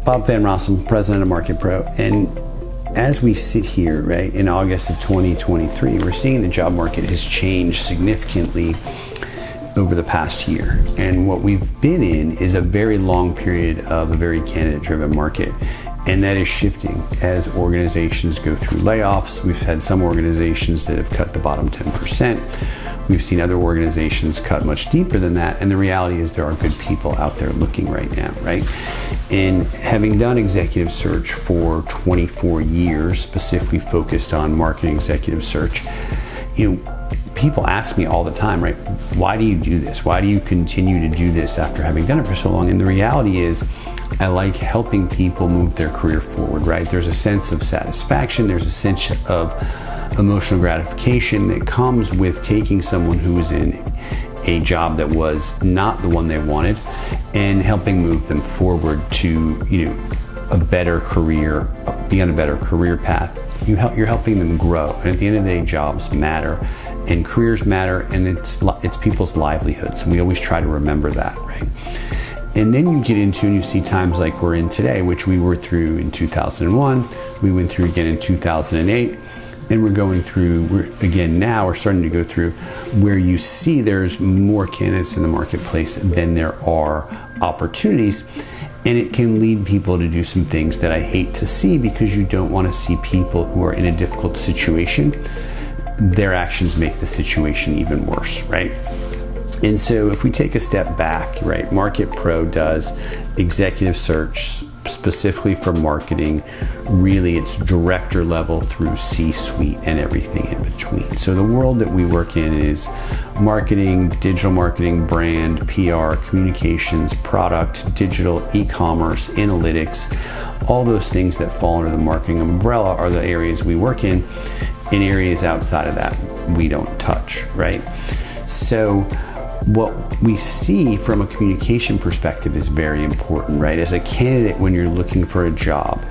Bob Van Rossum, president of Market Pro, and as we sit here, right, in August of 2023, we're seeing the job market has changed significantly over the past year. And what we've been in is a very long period of a very candidate-driven market. And that is shifting as organizations go through layoffs. We've had some organizations that have cut the bottom 10%. We've seen other organizations cut much deeper than that. And the reality is there are good people out there looking right now, right? And having done executive search for 24 years, specifically focused on marketing executive search, people ask me all the time, right? Why do you do this? Why do you continue to do this after having done it for so long? And the reality is, I like helping people move their career forward, right? There's a sense of satisfaction. There's a sense of emotional gratification that comes with taking someone who was in a job that was not the one they wanted and helping move them forward to, a better career, be on a better career path. You're helping them grow. And at the end of the day, jobs matter and careers matter, and it's people's livelihoods. And we always try to remember that, right? And then you get into and you see times like we're in today, which we were through in 2001, we went through again in 2008, and we're starting to go through where you see there's more candidates in the marketplace than there are opportunities. And it can lead people to do some things that I hate to see, because you don't want to see people who are in a difficult situation, their actions make the situation even worse, right? And so if we take a step back, right, Market Pro does executive search specifically for marketing. Really, it's director level through C-suite and everything in between. So the world that we work in is marketing, digital marketing, brand, PR, communications, product, digital, e-commerce, analytics. All those things that fall under the marketing umbrella are the areas we work in. In areas outside of that, we don't touch, right? So what we see from a communication perspective is very important, right? As a candidate, when you're looking for a job,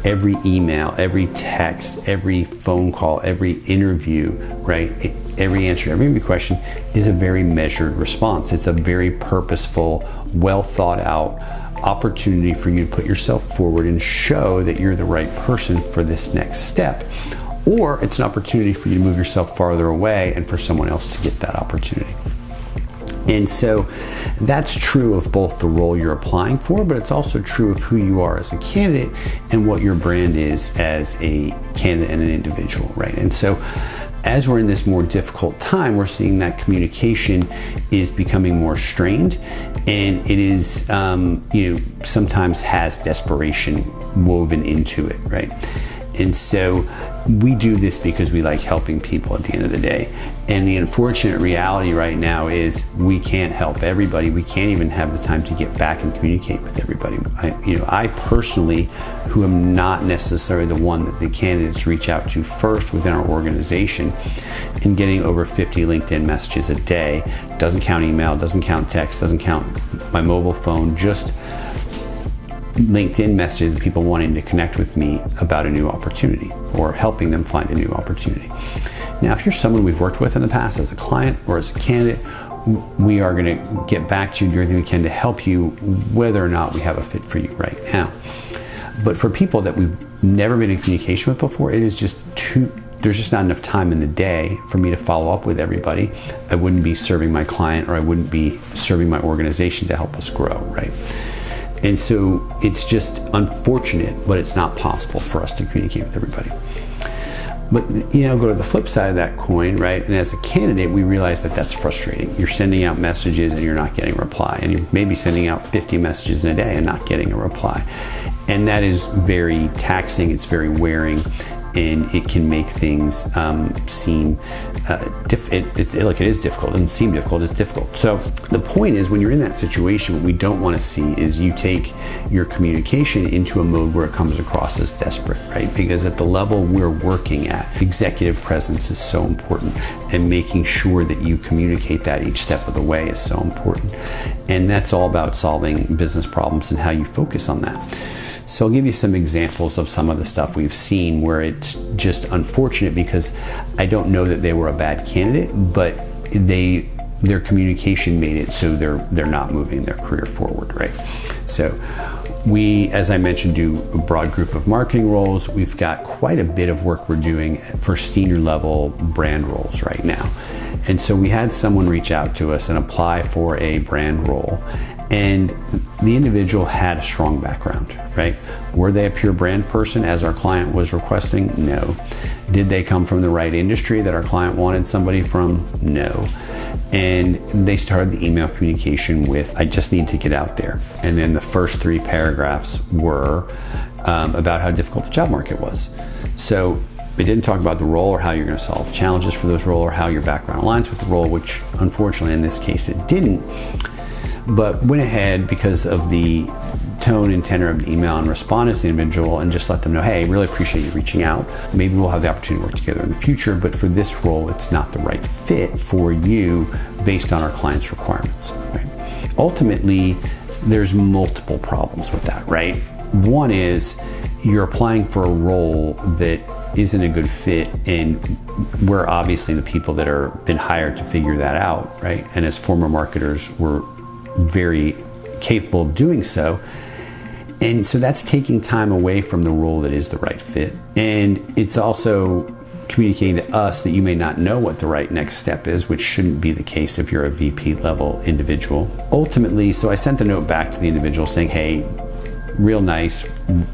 every email, every text, every phone call, every interview, right? Every answer, every interview question is a very measured response. It's a very purposeful, well thought out opportunity for you to put yourself forward and show that you're the right person for this next step. Or it's an opportunity for you to move yourself farther away and for someone else to get that opportunity. And so that's true of both the role you're applying for, but it's also true of who you are as a candidate and what your brand is as a candidate and an individual, right? And so as we're in this more difficult time, we're seeing that communication is becoming more strained, and it is, sometimes has desperation woven into it, right? And so we do this because we like helping people at the end of the day. And the unfortunate reality right now is we can't help everybody. We can't even have the time to get back and communicate with everybody. I personally, who am not necessarily the one that the candidates reach out to first within our organization, and getting over 50 LinkedIn messages a day, doesn't count email, doesn't count text, doesn't count my mobile phone, just LinkedIn messages of people wanting to connect with me about a new opportunity or helping them find a new opportunity. Now, if you're someone we've worked with in the past as a client or as a candidate, we are going to get back to you, do everything we can to help you whether or not we have a fit for you right now. But for people that we've never been in communication with before, there's just not enough time in the day for me to follow up with everybody. I wouldn't be serving my client, or I wouldn't be serving my organization to help us grow, right? And so it's just unfortunate, but it's not possible for us to communicate with everybody. But go to the flip side of that coin, right? And as a candidate, we realize that that's frustrating. You're sending out messages and you're not getting a reply. And you're maybe sending out 50 messages in a day and not getting a reply. And that is very taxing, it's very wearing, and it can make things seem it is difficult. It doesn't seem difficult, it's difficult. So the point is, when you're in that situation, what we don't want to see is you take your communication into a mode where it comes across as desperate, right? Because at the level we're working at, executive presence is so important, and making sure that you communicate that each step of the way is so important. And that's all about solving business problems and how you focus on that. So I'll give you some examples of some of the stuff we've seen where it's just unfortunate, because I don't know that they were a bad candidate, but their communication made it so they're not moving their career forward, right? So We, as I mentioned, do a broad group of marketing roles. We've got quite a bit of work we're doing for senior level brand roles right now. And so we had someone reach out to us and apply for a brand role. And the individual had a strong background, right? Were they a pure brand person as our client was requesting? No. Did they come from the right industry that our client wanted somebody from? No. And they started the email communication with, I just need to get out there. And then the first 3 paragraphs were about how difficult the job market was. So it didn't talk about the role or how you're going to solve challenges for those roles or how your background aligns with the role, which unfortunately in this case it didn't. But went ahead because of the tone and tenor of the email and responded to the individual and just let them know, hey, really appreciate you reaching out. Maybe we'll have the opportunity to work together in the future, but for this role, it's not the right fit for you based on our client's requirements, right? Ultimately, there's multiple problems with that, right? One is you're applying for a role that isn't a good fit, and we're obviously the people that are been hired to figure that out, right? And as former marketers, we're very capable of doing so. And so that's taking time away from the role that is the right fit. And it's also communicating to us that you may not know what the right next step is, which shouldn't be the case if you're a VP level individual. Ultimately, so I sent the note back to the individual saying, hey, real nice,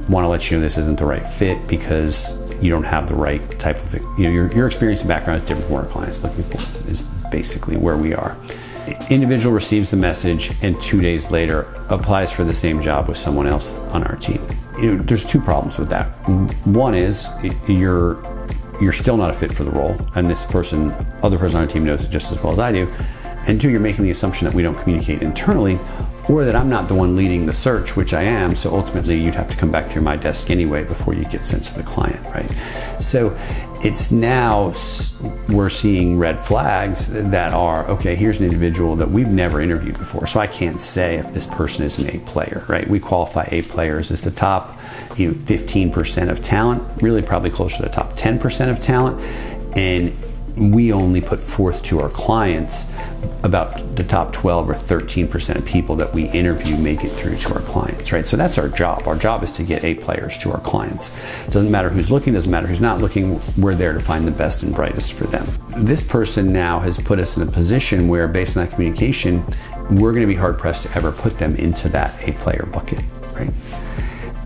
want to let you know this isn't the right fit because you don't have the right type of, your experience and background is different from what our client's looking for, is basically where we are. Individual receives the message and 2 days later applies for the same job with someone else on our team. There's 2 problems with that. One is you're still not a fit for the role, and this other person on our team knows it just as well as I do. And 2, you're making the assumption that we don't communicate internally, or that I'm not the one leading the search, which I am. So ultimately you'd have to come back through my desk anyway before you get sent to the client, right? So it's now we're seeing red flags that are, okay, here's an individual that we've never interviewed before. So I can't say if this person is an A player, right? We qualify A players as the top 15% of talent, really probably closer to the top 10% of talent. And we only put forth to our clients about the top 12 or 13% of people that we interview make it through to our clients, right? So that's our job. Our job is to get A players to our clients. Doesn't matter who's looking, doesn't matter who's not looking, we're there to find the best and brightest for them. This person now has put us in a position where, based on that communication, we're going to be hard pressed to ever put them into that A player bucket, right?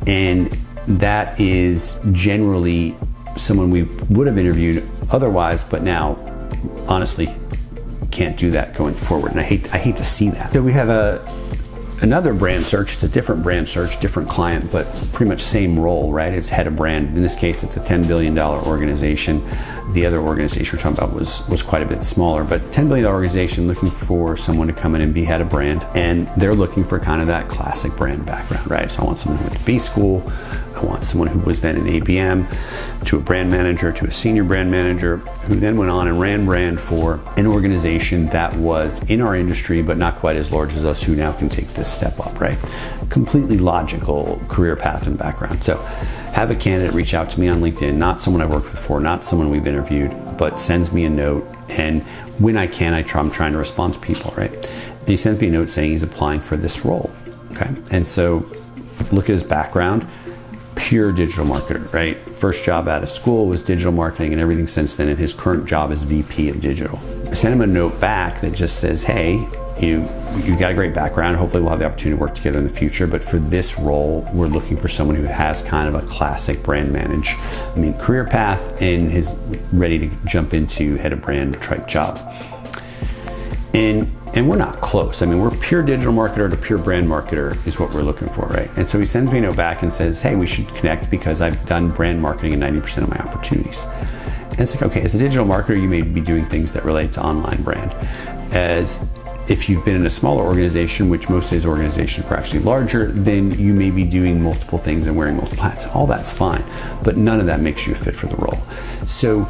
And that is generally someone we would have interviewed otherwise, but now honestly can't do that going forward, and I hate to see that. So we have another brand search. It's a different brand search, different client, but pretty much same role, right? It's head of brand. In this case, it's a $10 billion organization. The other organization we're talking about was quite a bit smaller, but $10 billion organization looking for someone to come in and be head of brand, and they're looking for kind of that classic brand background, right? So I want someone who went to B school. I want someone who was then an ABM, to a brand manager, to a senior brand manager, who then went on and ran brand for an organization that was in our industry, but not quite as large as us, who now can take this step up, right? Completely logical career path and background. So have a candidate reach out to me on LinkedIn, not someone I've worked with before, not someone we've interviewed, but sends me a note. And when I can, I'm trying to respond to people, right? And he sends me a note saying he's applying for this role, okay? And so look at his background. Pure digital marketer, right? First job out of school was digital marketing, and everything since then, and his current job is VP of digital. I sent him a note back that just says, hey, you've got a great background. Hopefully we'll have the opportunity to work together in the future, but for this role, we're looking for someone who has kind of a classic brand career path and is ready to jump into head of brand type job. And we're not close. We're pure digital marketer to pure brand marketer is what we're looking for, right? And so he sends me a note back and says, hey, we should connect because I've done brand marketing in 90% of my opportunities. And it's like, okay, as a digital marketer, you may be doing things that relate to online brand. As if you've been in a smaller organization, which most of these organizations are actually larger, then you may be doing multiple things and wearing multiple hats. All that's fine, but none of that makes you a fit for the role. So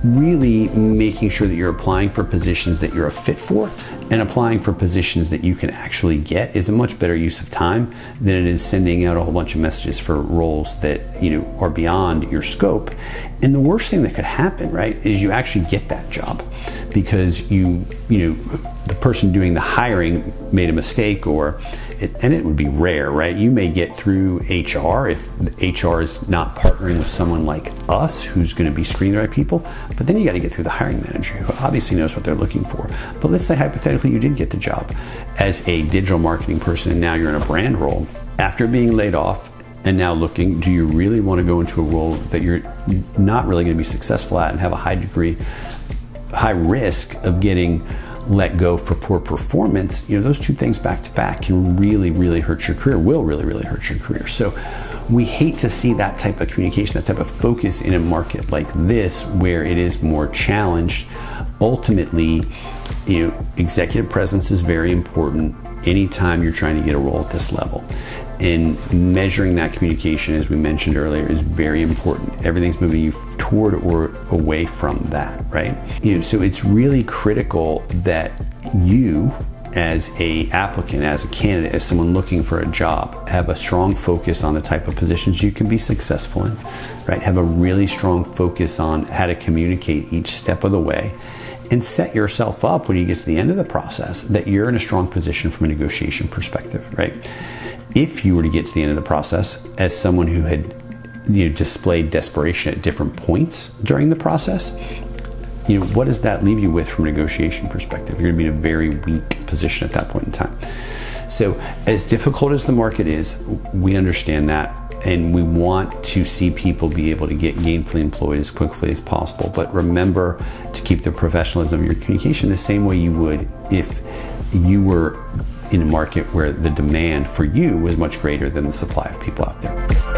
really making sure that you're applying for positions that you're a fit for and applying for positions that you can actually get is a much better use of time than it is sending out a whole bunch of messages for roles that are beyond your scope. And the worst thing that could happen, right, is you actually get that job because the person doing the hiring made a mistake, or and it would be rare, right? You may get through HR if HR is not partnering with someone like us who's going to be screening the right people, but then you got to get through the hiring manager who obviously knows what they're looking for. But let's say hypothetically you did get the job as a digital marketing person and now you're in a brand role. After being laid off and now looking, do you really want to go into a role that you're not really going to be successful at and have a high risk of getting let go for poor performance? Those two things back to back can really, really hurt your career, will really, really hurt your career. So we hate to see that type of communication, that type of focus in a market like this where it is more challenged. Ultimately, executive presence is very important anytime you're trying to get a role at this level. And measuring that communication, as we mentioned earlier, is very important. Everything's moving you toward or away from that, right? So it's really critical that you, as a applicant, as a candidate, as someone looking for a job, have a strong focus on the type of positions you can be successful in, right? Have a really strong focus on how to communicate each step of the way, and set yourself up when you get to the end of the process that you're in a strong position from a negotiation perspective, right? If you were to get to the end of the process as someone who had displayed desperation at different points during the process, what does that leave you with from a negotiation perspective? You're going to be in a very weak position at that point in time. So as difficult as the market is, we understand that, and we want to see people be able to get gainfully employed as quickly as possible. But remember to keep the professionalism of your communication the same way you would if you were in a market where the demand for you was much greater than the supply of people out there.